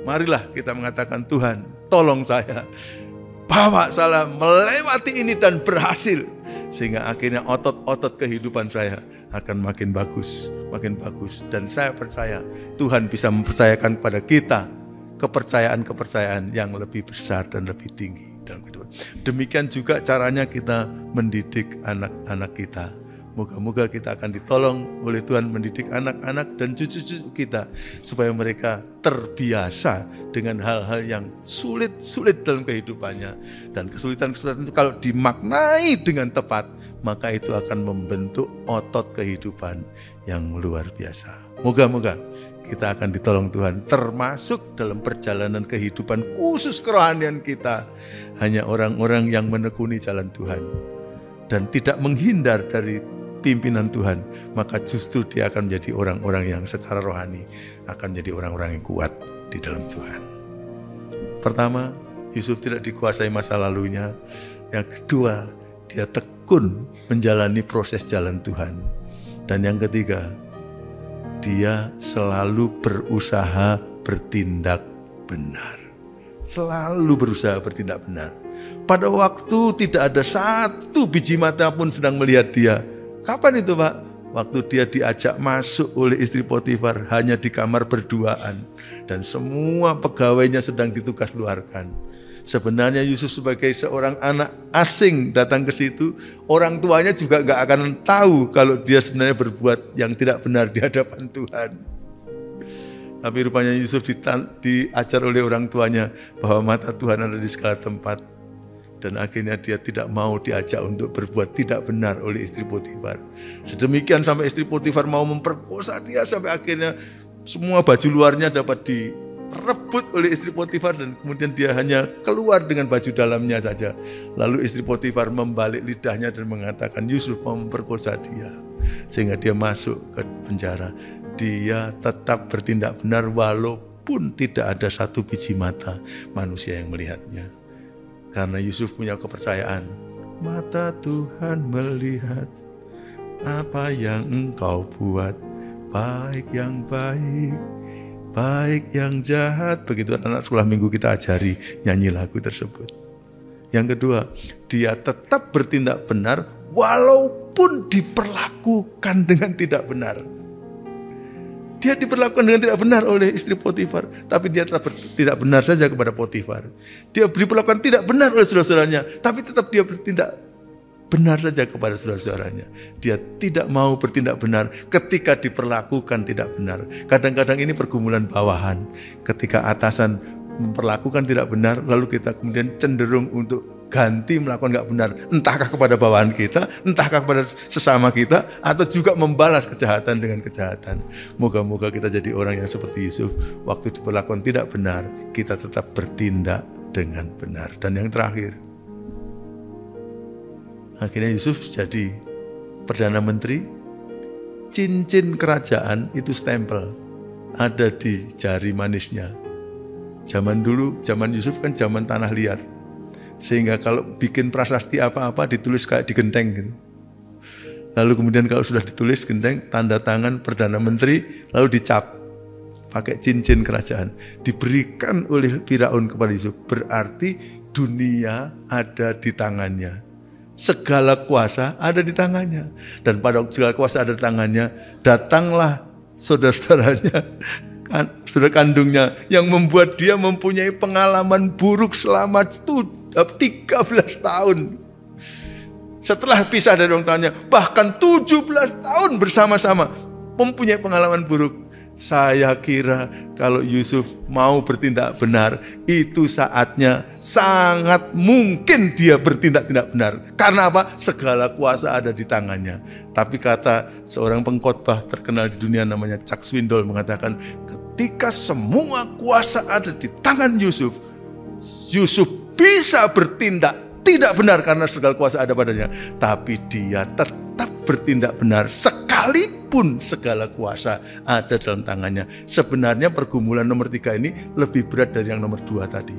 marilah kita mengatakan, Tuhan, tolong saya. Bawa saya melewati ini dan berhasil. Sehingga akhirnya otot-otot kehidupan saya akan makin bagus. Dan saya percaya Tuhan bisa mempercayakan kepada kita kepercayaan-kepercayaan yang lebih besar dan lebih tinggi dalam kehidupan. Demikian juga caranya kita mendidik anak-anak kita. Moga-moga kita akan ditolong oleh Tuhan mendidik anak-anak dan cucu-cucu kita supaya mereka terbiasa dengan hal-hal yang sulit dalam kehidupannya. Dan kesulitan-kesulitan itu kalau dimaknai dengan tepat, maka itu akan membentuk otot kehidupan yang luar biasa. Moga-moga kita akan ditolong Tuhan, termasuk dalam perjalanan kehidupan khusus kerohanian kita. Hanya orang-orang yang menekuni jalan Tuhan dan tidak menghindar dari pimpinan Tuhan, maka justru dia akan menjadi orang-orang yang secara rohani akan menjadi orang-orang yang kuat di dalam Tuhan. Pertama, Yusuf tidak dikuasai masa lalunya. Yang kedua, dia tekun menjalani proses jalan Tuhan. Dan yang ketiga, dia selalu berusaha bertindak benar. Selalu berusaha bertindak benar. Pada waktu tidak ada satu biji mata pun sedang melihat dia. Kapan itu, Pak? Waktu dia diajak masuk oleh istri Potifar hanya di kamar berduaan. Dan semua pegawainya sedang ditugas luarkan. Sebenarnya Yusuf sebagai seorang anak asing datang ke situ, orang tuanya juga nggak akan tahu kalau dia sebenarnya berbuat yang tidak benar di hadapan Tuhan. Tapi rupanya Yusuf diajar oleh orang tuanya bahwa mata Tuhan ada di segala tempat. Dan akhirnya dia tidak mau diajak untuk berbuat tidak benar oleh istri Potifar. Sedemikian sampai istri Potifar mau memperkosa dia sampai akhirnya semua baju luarnya dapat direbut oleh istri Potifar dan kemudian dia hanya keluar dengan baju dalamnya saja. Lalu istri Potifar membalik lidahnya dan mengatakan Yusuf mau memperkosa dia. Sehingga dia masuk ke penjara. Dia tetap bertindak benar walaupun tidak ada satu biji mata manusia yang melihatnya. Karena Yusuf punya kepercayaan, mata Tuhan melihat apa yang engkau buat, baik yang baik, baik yang jahat. Begitu anak sekolah minggu kita ajari nyanyi lagu tersebut. Yang kedua, dia tetap bertindak benar walaupun diperlakukan dengan tidak benar. Dia diperlakukan dengan tidak benar oleh istri Potifar, tapi dia tetap tidak benar saja kepada Potifar. Dia diperlakukan tidak benar oleh saudara-saudaranya, tapi tetap dia bertindak benar saja kepada saudara-saudaranya. Dia tidak mau bertindak benar ketika diperlakukan tidak benar. Kadang-kadang ini pergumulan bawahan. Ketika atasan memperlakukan tidak benar, lalu kita kemudian cenderung untuk ganti melakukan nggak benar, entahkah kepada bawahan kita, entahkah kepada sesama kita, atau juga membalas kejahatan dengan kejahatan. Moga-moga kita jadi orang yang seperti Yusuf, waktu diperlakukan tidak benar, kita tetap bertindak dengan benar. Dan yang terakhir, akhirnya Yusuf jadi Perdana Menteri, cincin kerajaan itu stempel, ada di jari manisnya. Zaman dulu, zaman Yusuf kan zaman tanah liat. Sehingga kalau bikin prasasti apa-apa ditulis kayak di genteng gitu. Lalu kemudian kalau sudah ditulis genteng, tanda tangan Perdana Menteri, lalu dicap pakai cincin kerajaan. Diberikan oleh Firaun kepada Yusuf, berarti dunia ada di tangannya. Segala kuasa ada di tangannya. Dan pada waktu segala kuasa ada di tangannya, datanglah saudara-saudaranya, saudara kandungnya, yang membuat dia mempunyai pengalaman buruk selama 13 tahun. Setelah pisah dari orang tuanya, bahkan 17 tahun bersama-sama mempunyai pengalaman buruk. Saya kira kalau Yusuf mau bertindak benar, itu saatnya sangat mungkin dia bertindak tidak benar. Karena apa? Segala kuasa ada di tangannya. Tapi kata seorang pengkhotbah terkenal di dunia namanya Chuck Swindoll mengatakan, ketika semua kuasa ada di tangan Yusuf, Yusuf bisa bertindak tidak benar karena segala kuasa ada padanya. Tapi dia tetap bertindak benar sekalipun segala kuasa ada dalam tangannya. Sebenarnya pergumulan nomor 3 ini lebih berat dari yang nomor 2 tadi.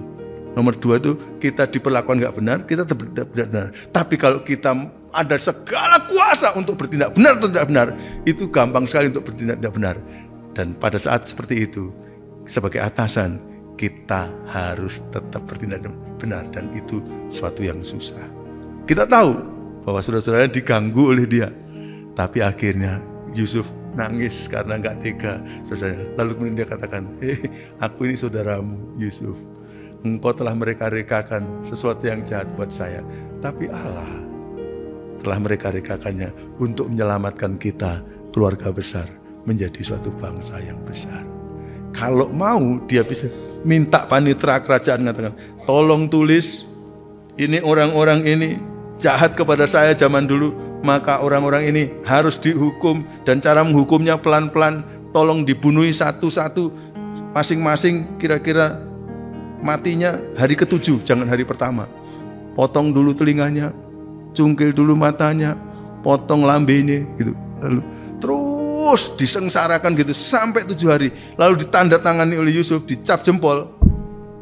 Nomor 2 itu kita diperlakukan nggak benar, kita tidak benar. Tapi kalau kita ada segala kuasa untuk bertindak benar atau tidak benar, itu gampang sekali untuk bertindak tidak benar. Dan pada saat seperti itu, sebagai atasan, kita harus tetap bertindak benar, dan itu suatu yang susah. Kita tahu bahwa saudara-saudaranya diganggu oleh dia, tapi akhirnya Yusuf nangis karena nggak tega saudaranya. Lalu kemudian dia katakan, aku ini saudaramu Yusuf, engkau telah mereka-rekakan sesuatu yang jahat buat saya, tapi Allah telah mereka-rekakannya untuk menyelamatkan kita, keluarga besar, menjadi suatu bangsa yang besar. Kalau mau, dia bisa minta panitera kerajaan, mengatakan, tolong tulis, ini orang-orang ini jahat kepada saya zaman dulu, maka orang-orang ini harus dihukum, dan cara menghukumnya pelan-pelan, tolong dibunuhi satu-satu, masing-masing kira-kira matinya hari ke-7, jangan hari pertama. Potong dulu telinganya, cungkil dulu matanya, potong lambenya, gitu. Lalu terus disengsarakan gitu sampai 7 hari. Lalu ditandatangani oleh Yusuf, dicap jempol.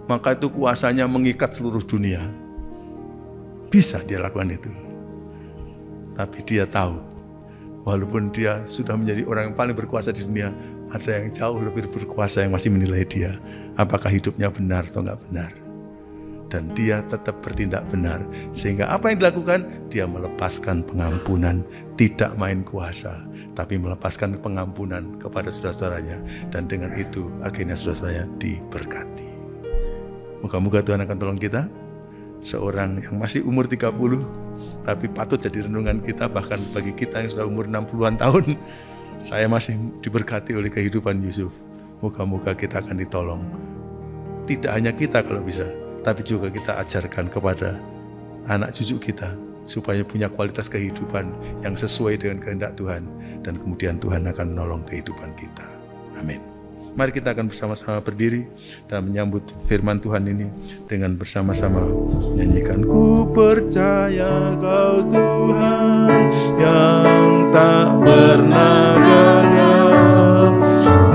Maka itu kuasanya mengikat seluruh dunia. bisa dia lakukan itu. Tapi dia tahu, walaupun dia sudah menjadi orang yang paling berkuasa di dunia, ada yang jauh lebih berkuasa yang masih menilai dia. Apakah hidupnya benar atau enggak benar. Dan dia tetap bertindak benar. Sehingga apa yang dilakukan? Dia melepaskan pengampunan, tidak main kuasa, tapi melepaskan pengampunan kepada saudara-saudaranya. Dan dengan itu akhirnya saudara-saudaranya diberkati. Moga-moga Tuhan akan tolong kita. Seorang yang masih umur 30, tapi patut jadi renungan kita, bahkan bagi kita yang sudah umur 60-an tahun, saya masih diberkati oleh kehidupan Yusuf. Moga-moga kita akan ditolong. Tidak hanya kita kalau bisa, tapi juga kita ajarkan kepada anak cucu kita, supaya punya kualitas kehidupan yang sesuai dengan kehendak Tuhan, dan kemudian Tuhan akan menolong kehidupan kita. Amin. Mari kita akan bersama-sama berdiri dan menyambut firman Tuhan ini dengan bersama-sama menyanyikan, ku percaya Kau Tuhan yang tak pernah gagal,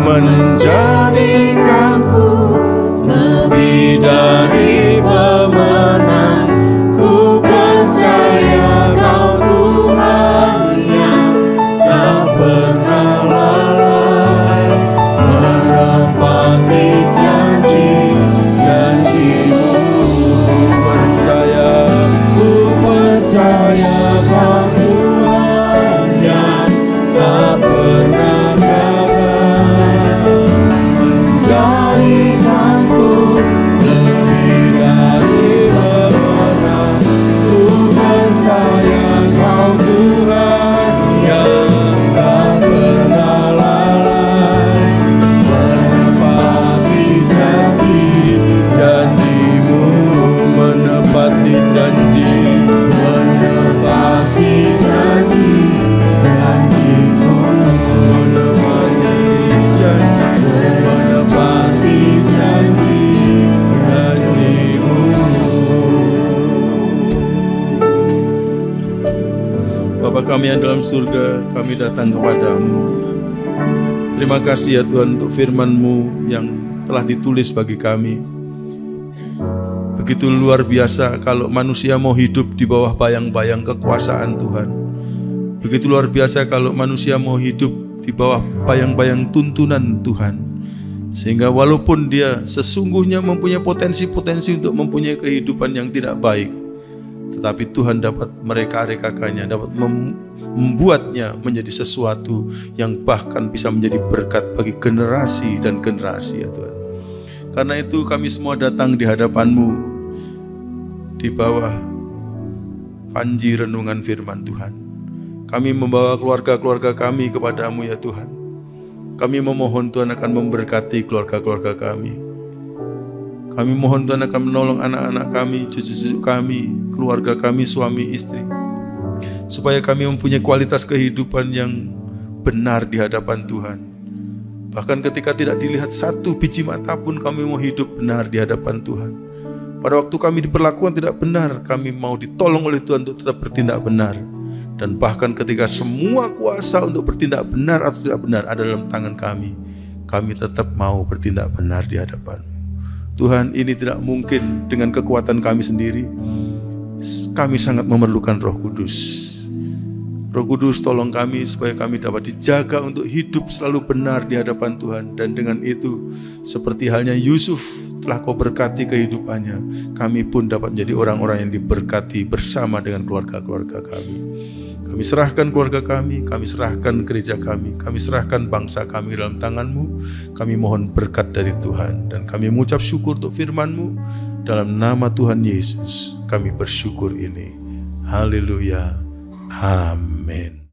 menjadikanku lebih dari pemenang. Ku percaya Kau Tuhan yang tak pernah lalai, menepati janji-janji-Mu. Ku percaya Kau Tuhan yang tak pernah gagal, menjadikanku lebih dari pemenang. Ku percaya Kau Tuhan yang tak pernah lalai, menepati janji-janji-Mu, menepati janji, menepati janji-janji-Mu, menepati janji, menepati janji-janji-Mu. Bapa kami yang dalam surga, kami datang kepadamu. Terima kasih ya Tuhan untuk firman-Mu yang telah ditulis bagi kami. Begitu luar biasa kalau manusia mau hidup di bawah bayang-bayang kekuasaan Tuhan. Begitu luar biasa kalau manusia mau hidup di bawah bayang-bayang tuntunan Tuhan. Sehingga walaupun dia sesungguhnya mempunyai potensi-potensi untuk mempunyai kehidupan yang tidak baik, tetapi Tuhan dapat mereka-rekakannya, dapat membuatnya menjadi sesuatu yang bahkan bisa menjadi berkat bagi generasi dan generasi ya Tuhan. Karena itu kami semua datang di hadapan-Mu di bawah panji renungan firman Tuhan. Kami membawa keluarga-keluarga kami kepadamu ya Tuhan. Kami memohon Tuhan akan memberkati keluarga-keluarga kami. Kami mohon Tuhan akan menolong anak-anak kami, cucu-cucu kami, keluarga kami, suami, istri. Supaya kami mempunyai kualitas kehidupan yang benar di hadapan Tuhan. Bahkan ketika tidak dilihat satu biji mata pun kami mau hidup benar di hadapan Tuhan. Pada waktu kami diperlakukan tidak benar, kami mau ditolong oleh Tuhan untuk tetap bertindak benar. Dan bahkan ketika semua kuasa untuk bertindak benar atau tidak benar ada dalam tangan kami tetap mau bertindak benar di hadapan-Mu. Tuhan, ini tidak mungkin dengan kekuatan kami sendiri. Kami sangat memerlukan Roh Kudus. Roh Kudus tolong kami supaya kami dapat dijaga untuk hidup selalu benar di hadapan Tuhan. Dan dengan itu, seperti halnya Yusuf telah Kau berkati kehidupannya, kami pun dapat menjadi orang-orang yang diberkati bersama dengan keluarga-keluarga kami. Kami serahkan keluarga kami serahkan gereja kami serahkan bangsa kami dalam tangan-Mu. Kami mohon berkat dari Tuhan, dan kami mengucap syukur untuk firman-Mu. Dalam nama Tuhan Yesus, kami bersyukur ini. Haleluya. Amin.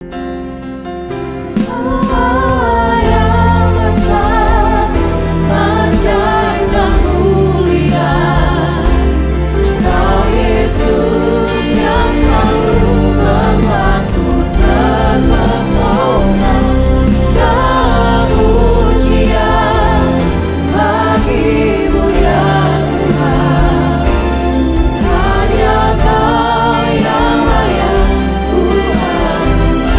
Hanya Kau yang layak Tuhan.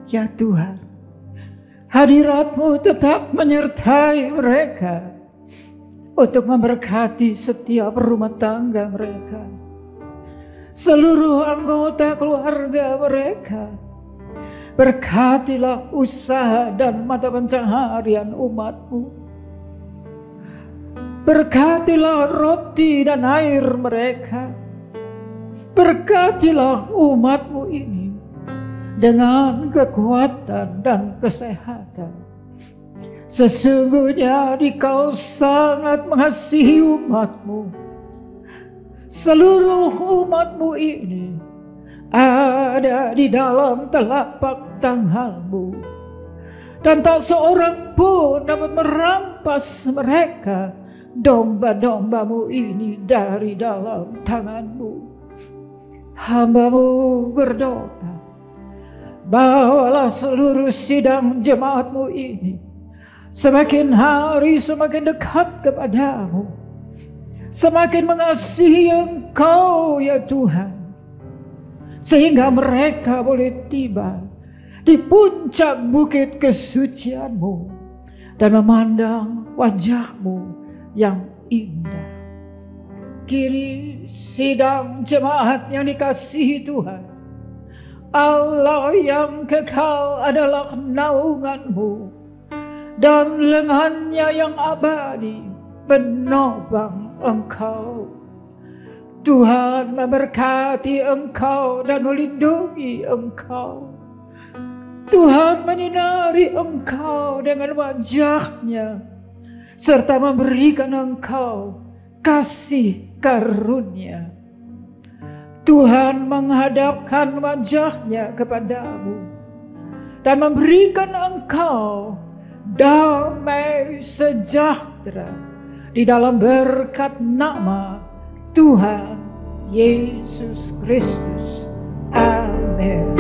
Ya Tuhan, hadirat-Mu tetap menyertai mereka untuk memberkati setiap rumah tangga mereka, seluruh anggota keluarga mereka. Berkatilah usaha dan mata pencaharian umat-Mu. Berkatilah roti dan air mereka. Berkatilah umat-Mu ini dengan kekuatan dan kesehatan. Sesungguhnya Dikau sangat mengasihi umat-Mu. Seluruh umat-Mu ini ada di dalam telapak tangan-Mu, dan tak seorang pun dapat merampas mereka, domba-domba-Mu ini, dari dalam tangan-Mu. Hamba-Mu berdoa, bawalah seluruh sidang jemaat-Mu ini semakin hari semakin dekat kepada-Mu, semakin mengasihi Engkau ya Tuhan, sehingga mereka boleh tiba di puncak bukit kesucian-Mu dan memandang wajah-Mu yang indah. Kini sidang jemaat yang dikasihi Tuhan, Allah yang kekal adalah naungan-Mu, dan lengannya yang abadi menopang Engkau. Tuhan memberkati Engkau dan melindungi Engkau. Tuhan menyinari Engkau dengan wajah-Nya, serta memberikan Engkau kasih karunia. Tuhan menghadapkan wajah-Nya kepadamu dan memberikan engkau damai sejahtera di dalam berkat nama Tuhan Yesus Kristus. Amin.